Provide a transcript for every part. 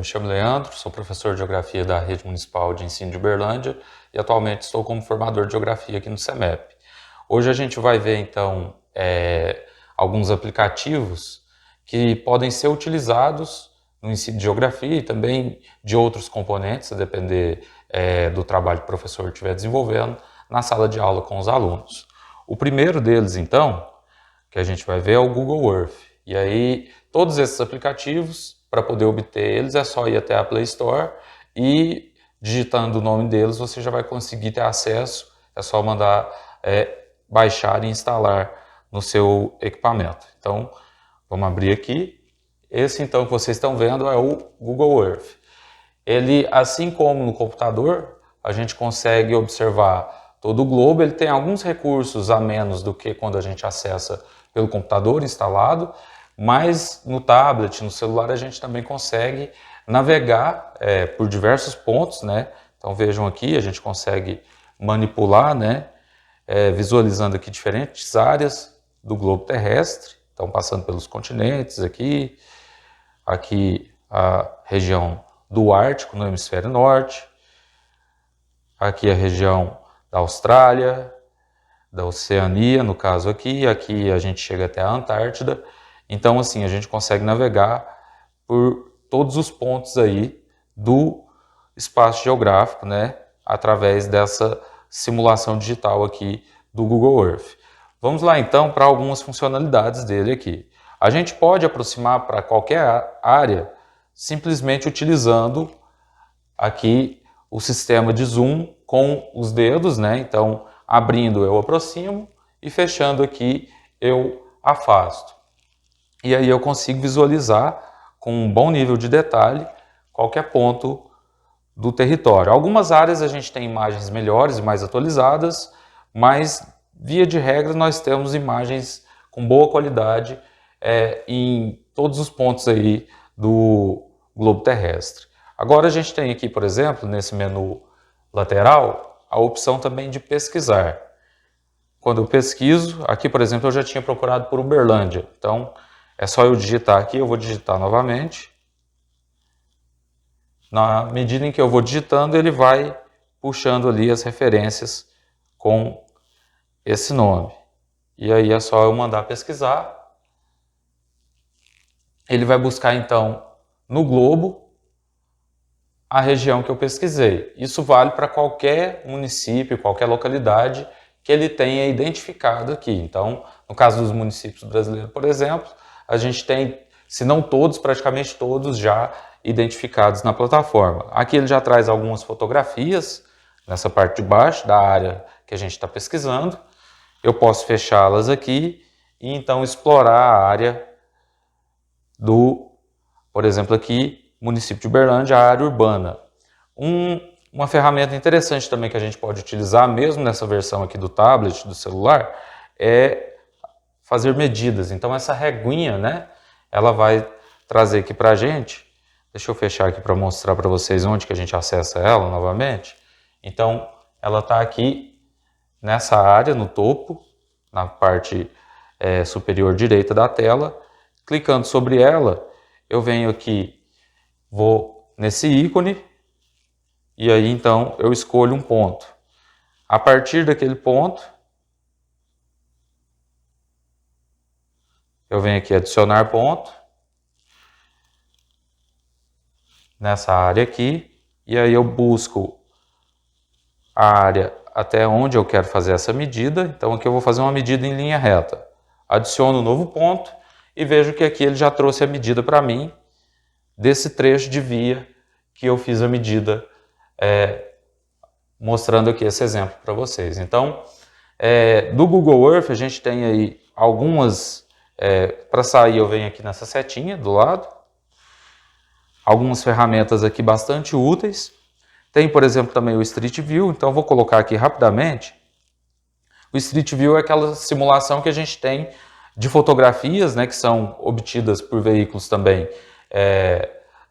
me chamo Leandro, sou professor de Geografia da Rede Municipal de Ensino de Uberlândia e atualmente estou como formador de Geografia aqui no CEMEP. Hoje a gente vai ver então alguns aplicativos que podem ser utilizados no ensino de Geografia e também de outros componentes, a depender do trabalho que o professor estiver desenvolvendo na sala de aula com os alunos. O primeiro deles então, que a gente vai ver é o Google Earth. E aí todos esses aplicativos, para poder obter eles, é só ir até a Play Store e digitando o nome deles você já vai conseguir ter acesso, é só mandar baixar e instalar no seu equipamento. Então, vamos abrir aqui. Esse então que vocês estão vendo é o Google Earth. Ele, assim como no computador, a gente consegue observar todo o globo. Ele tem alguns recursos a menos do que quando a gente acessa pelo computador instalado, mas no tablet, no celular, a gente também consegue navegar por diversos pontos, né? Então vejam aqui, a gente consegue manipular, né? Visualizando aqui diferentes áreas do globo terrestre, então passando pelos continentes aqui a região do Ártico no hemisfério norte, aqui a região da Austrália, da Oceania, no caso aqui a gente chega até a Antártida. Então assim, a gente consegue navegar por todos os pontos aí do espaço geográfico, né, através dessa simulação digital aqui do Google Earth. Vamos lá então para algumas funcionalidades dele aqui. A gente pode aproximar para qualquer área simplesmente utilizando aqui o sistema de zoom com os dedos, né? Então, abrindo eu aproximo e fechando aqui eu afasto. E aí eu consigo visualizar com um bom nível de detalhe qualquer ponto do território. Algumas áreas a gente tem imagens melhores e mais atualizadas, mas via de regra nós temos imagens com boa qualidade em todos os pontos aí do globo terrestre. Agora a gente tem aqui, por exemplo, nesse menu lateral, a opção também de pesquisar. Quando eu pesquiso, aqui por exemplo eu já tinha procurado por Uberlândia, então é só eu digitar aqui, eu vou digitar novamente. Na medida em que eu vou digitando, ele vai puxando ali as referências com esse nome. E aí é só eu mandar pesquisar. Ele vai buscar então no globo a região que eu pesquisei. Isso vale para qualquer município, qualquer localidade que ele tenha identificado aqui. Então, no caso dos municípios brasileiros, por exemplo, a gente tem, se não todos, praticamente todos já identificados na plataforma. Aqui ele já traz algumas fotografias nessa parte de baixo da área que a gente está pesquisando. Eu posso fechá-las aqui e então explorar a área por exemplo, aqui, município de Uberlândia, a área urbana. Uma ferramenta interessante também que a gente pode utilizar, mesmo nessa versão aqui do tablet, do celular, é fazer medidas. Então essa reguinha, né, ela vai trazer aqui para a gente. Deixa eu fechar aqui para mostrar para vocês onde que a gente acessa ela novamente. Então, ela está aqui nessa área, no topo, na parte superior direita da tela. Clicando sobre ela, eu venho aqui, vou nesse ícone, e aí então eu escolho um ponto. A partir daquele ponto, eu venho aqui adicionar ponto, nessa área aqui, e aí eu busco a área até onde eu quero fazer essa medida. Então aqui eu vou fazer uma medida em linha reta. Adiciono um novo ponto e vejo que aqui ele já trouxe a medida para mim desse trecho de via que eu fiz a medida, mostrando aqui esse exemplo para vocês. Então, do Google Earth a gente tem aí algumas, para sair eu venho aqui nessa setinha do lado, algumas ferramentas aqui bastante úteis. Tem, por exemplo, também o Street View, então eu vou colocar aqui rapidamente. O Street View é aquela simulação que a gente tem de fotografias, né, que são obtidas por veículos também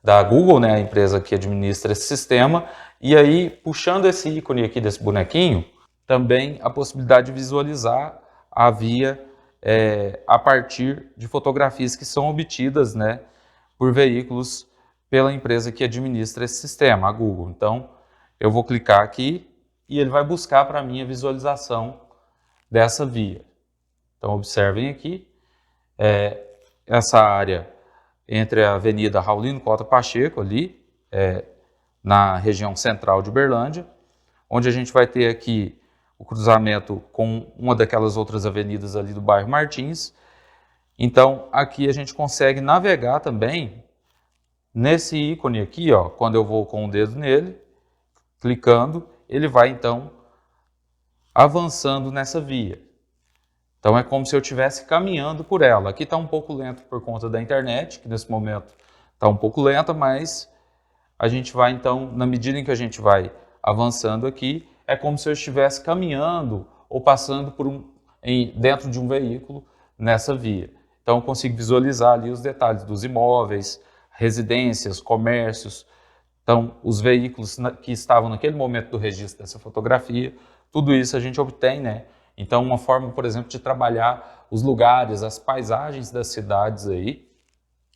da Google, né, a empresa que administra esse sistema, e aí puxando esse ícone aqui desse bonequinho, também a possibilidade de visualizar a via a partir de fotografias que são obtidas, né, por veículos pela empresa que administra esse sistema, a Google. Então, eu vou clicar aqui e ele vai buscar para mim a visualização dessa via. Então, observem aqui, essa área entre a Avenida Raulino Cota Pacheco, ali, na região central de Uberlândia, onde a gente vai ter aqui o cruzamento com uma daquelas outras avenidas ali do bairro Martins. Então, aqui a gente consegue navegar também nesse ícone aqui, ó, quando eu vou com o dedo nele, clicando, ele vai então avançando nessa via. Então é como se eu estivesse caminhando por ela. Aqui está um pouco lento por conta da internet, que nesse momento está um pouco lenta, mas a gente vai então, na medida em que a gente vai avançando aqui, é como se eu estivesse caminhando ou passando dentro de um veículo nessa via. Então eu consigo visualizar ali os detalhes dos imóveis, residências, comércios, então os veículos que estavam naquele momento do registro dessa fotografia, tudo isso a gente obtém, né? Então uma forma, por exemplo, de trabalhar os lugares, as paisagens das cidades aí,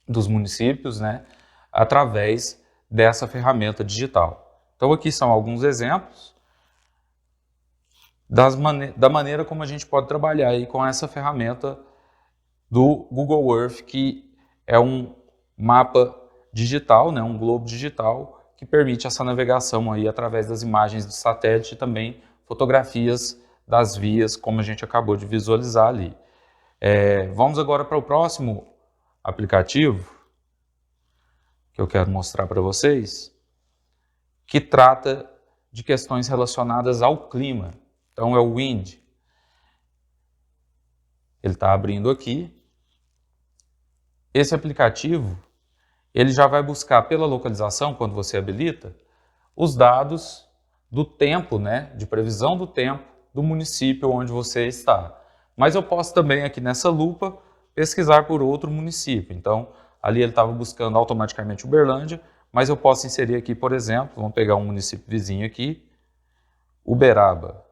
dos municípios, né? Através dessa ferramenta digital. Então aqui são alguns exemplos da maneira como a gente pode trabalhar aí com essa ferramenta do Google Earth, que é um mapa digital, né, um globo digital, que permite essa navegação aí através das imagens de satélite e também fotografias das vias, como a gente acabou de visualizar ali. Vamos agora para o próximo aplicativo que eu quero mostrar para vocês, que trata de questões relacionadas ao clima. Então é o Wind. Ele está abrindo aqui. Esse aplicativo, ele já vai buscar pela localização, quando você habilita, os dados do tempo, né, de previsão do tempo do município onde você está. Mas eu posso também aqui nessa lupa pesquisar por outro município. Então, ali ele estava buscando automaticamente Uberlândia, mas eu posso inserir aqui, por exemplo, vamos pegar um município vizinho aqui, Uberaba.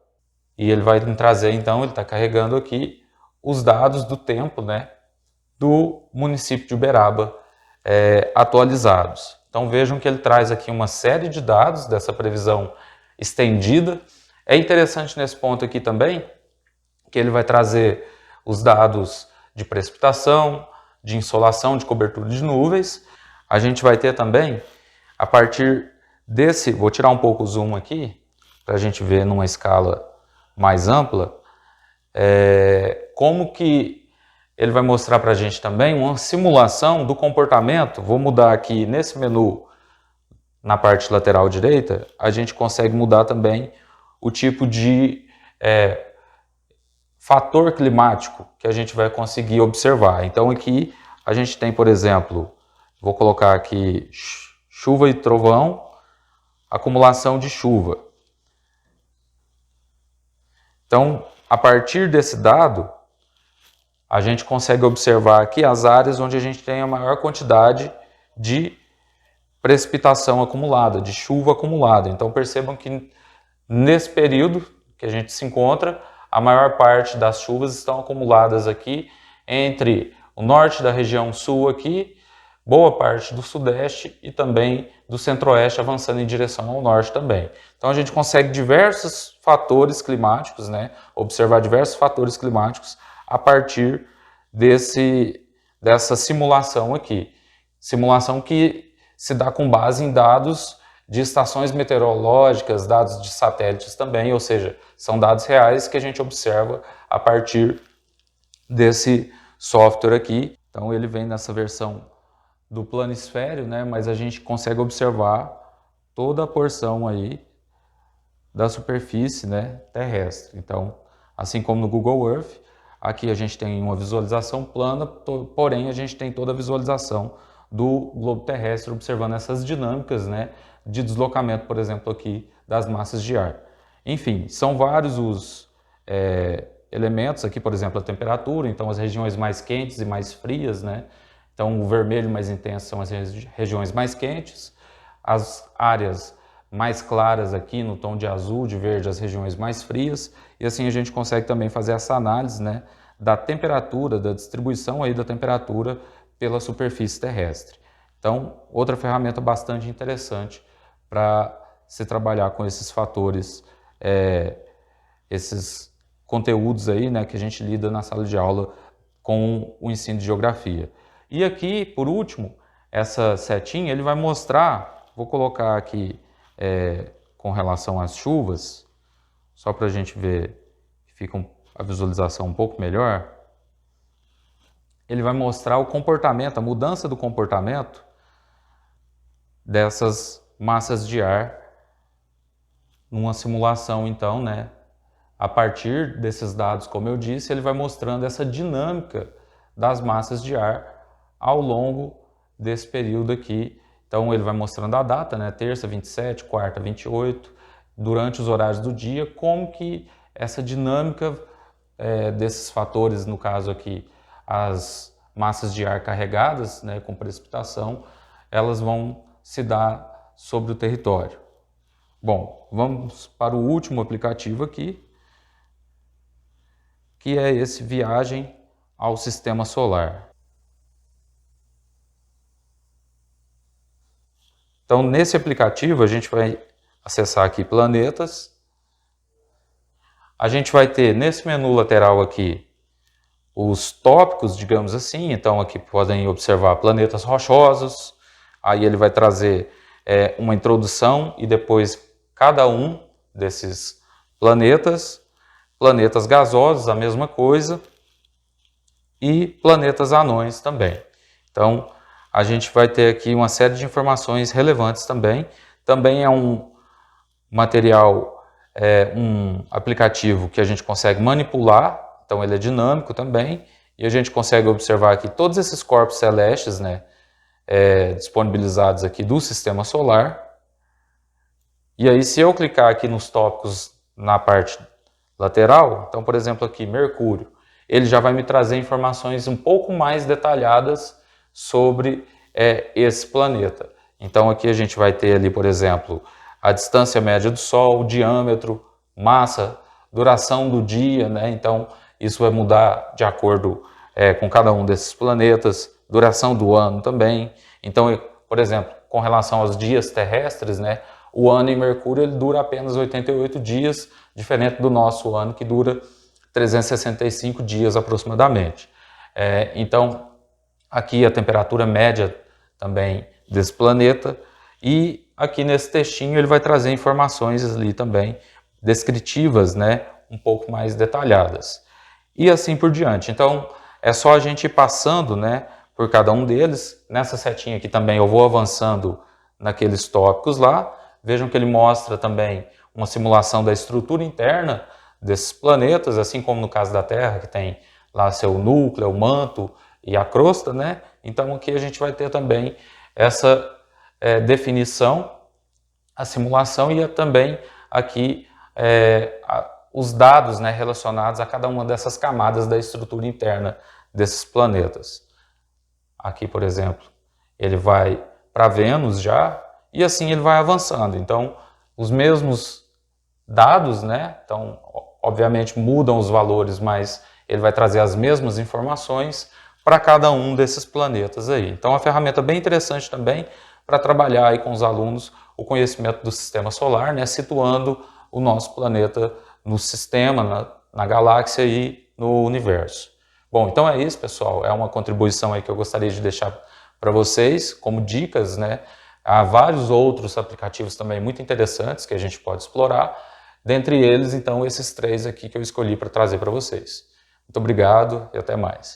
E ele vai me trazer, então, ele está carregando aqui os dados do tempo, né, do município de Uberaba atualizados. Então vejam que ele traz aqui uma série de dados dessa previsão estendida. É interessante nesse ponto aqui também que ele vai trazer os dados de precipitação, de insolação, de cobertura de nuvens. A gente vai ter também, a partir desse, vou tirar um pouco o zoom aqui, para a gente ver numa escala mais ampla, como que ele vai mostrar para a gente também uma simulação do comportamento. Vou mudar aqui nesse menu, na parte lateral direita, a gente consegue mudar também o tipo de fator climático que a gente vai conseguir observar. Então aqui a gente tem, por exemplo, vou colocar aqui chuva e trovão, acumulação de chuva. Então, a partir desse dado, a gente consegue observar aqui as áreas onde a gente tem a maior quantidade de precipitação acumulada, de chuva acumulada. Então percebam que nesse período que a gente se encontra, a maior parte das chuvas estão acumuladas aqui entre o norte da região sul aqui, boa parte do sudeste e também do centro-oeste avançando em direção ao norte também. Então a gente consegue diversos fatores climáticos, né? Observar diversos fatores climáticos a partir dessa simulação aqui. Simulação que se dá com base em dados de estações meteorológicas, dados de satélites também, ou seja, são dados reais que a gente observa a partir desse software aqui. Então ele vem nessa versão do planisfério, né, mas a gente consegue observar toda a porção aí da superfície, né, terrestre. Então, assim como no Google Earth, aqui a gente tem uma visualização plana, porém a gente tem toda a visualização do globo terrestre, observando essas dinâmicas, né, de deslocamento, por exemplo, aqui das massas de ar. Enfim, são vários os elementos aqui, por exemplo, a temperatura, então as regiões mais quentes e mais frias, né? Então o vermelho mais intenso são as regiões mais quentes, as áreas mais claras aqui no tom de azul, de verde, as regiões mais frias, e assim a gente consegue também fazer essa análise, né, da temperatura, da distribuição aí da temperatura pela superfície terrestre. Então, outra ferramenta bastante interessante para se trabalhar com esses fatores, esses conteúdos aí, né, que a gente lida na sala de aula com o ensino de geografia. E aqui, por último, essa setinha, ele vai mostrar, vou colocar aqui com relação às chuvas, só para a gente ver que fica a visualização um pouco melhor. Ele vai mostrar o comportamento, a mudança do comportamento dessas massas de ar numa simulação, então, né? A partir desses dados, como eu disse, ele vai mostrando essa dinâmica das massas de ar ao longo desse período aqui. Então, ele vai mostrando a data, né? Terça, 27, quarta, 28, durante os horários do dia, como que essa dinâmica desses fatores, no caso aqui, as massas de ar carregadas, né, com precipitação, elas vão se dar sobre o território. Bom, vamos para o último aplicativo aqui, que é esse Viagem ao Sistema Solar. Então, nesse aplicativo, a gente vai acessar aqui planetas. A gente vai ter nesse menu lateral aqui os tópicos, digamos assim. Então, aqui podem observar planetas rochosos. Aí ele vai trazer uma introdução e depois cada um desses planetas. Planetas gasosos, a mesma coisa. E planetas anões também. Então, a gente vai ter aqui uma série de informações relevantes também. Também é um material, um aplicativo que a gente consegue manipular, então ele é dinâmico também, e a gente consegue observar aqui todos esses corpos celestes, né, disponibilizados aqui do Sistema Solar. E aí, se eu clicar aqui nos tópicos na parte lateral, então, por exemplo, aqui, Mercúrio, ele já vai me trazer informações um pouco mais detalhadas sobre esse planeta. Então, aqui a gente vai ter ali, por exemplo, a distância média do Sol, o diâmetro, massa, duração do dia, né? Então, isso vai mudar de acordo com cada um desses planetas, duração do ano também. Então, por exemplo, com relação aos dias terrestres, né? O ano em Mercúrio ele dura apenas 88 dias, diferente do nosso ano que dura 365 dias aproximadamente. Então, aqui a temperatura média também desse planeta, e aqui nesse textinho ele vai trazer informações ali também descritivas, né, um pouco mais detalhadas. E assim por diante. Então, é só a gente ir passando, né, por cada um deles. Nessa setinha aqui também eu vou avançando naqueles tópicos lá. Vejam que ele mostra também uma simulação da estrutura interna desses planetas, assim como no caso da Terra, que tem lá seu núcleo, o manto e a crosta, né? Então aqui a gente vai ter também essa definição, a simulação e também aqui os dados, né, relacionados a cada uma dessas camadas da estrutura interna desses planetas. Aqui, por exemplo, ele vai para Vênus já, e assim ele vai avançando. Então, os mesmos dados, né? Então, obviamente mudam os valores, mas ele vai trazer as mesmas informações para cada um desses planetas aí. Então, é uma ferramenta bem interessante também para trabalhar aí com os alunos o conhecimento do Sistema Solar, né? Situando o nosso planeta no sistema, na galáxia e no universo. Bom, então é isso, pessoal. É uma contribuição aí que eu gostaria de deixar para vocês como dicas, né? Há vários outros aplicativos também muito interessantes que a gente pode explorar. Dentre eles, então, esses 3 aqui que eu escolhi para trazer para vocês. Muito obrigado e até mais.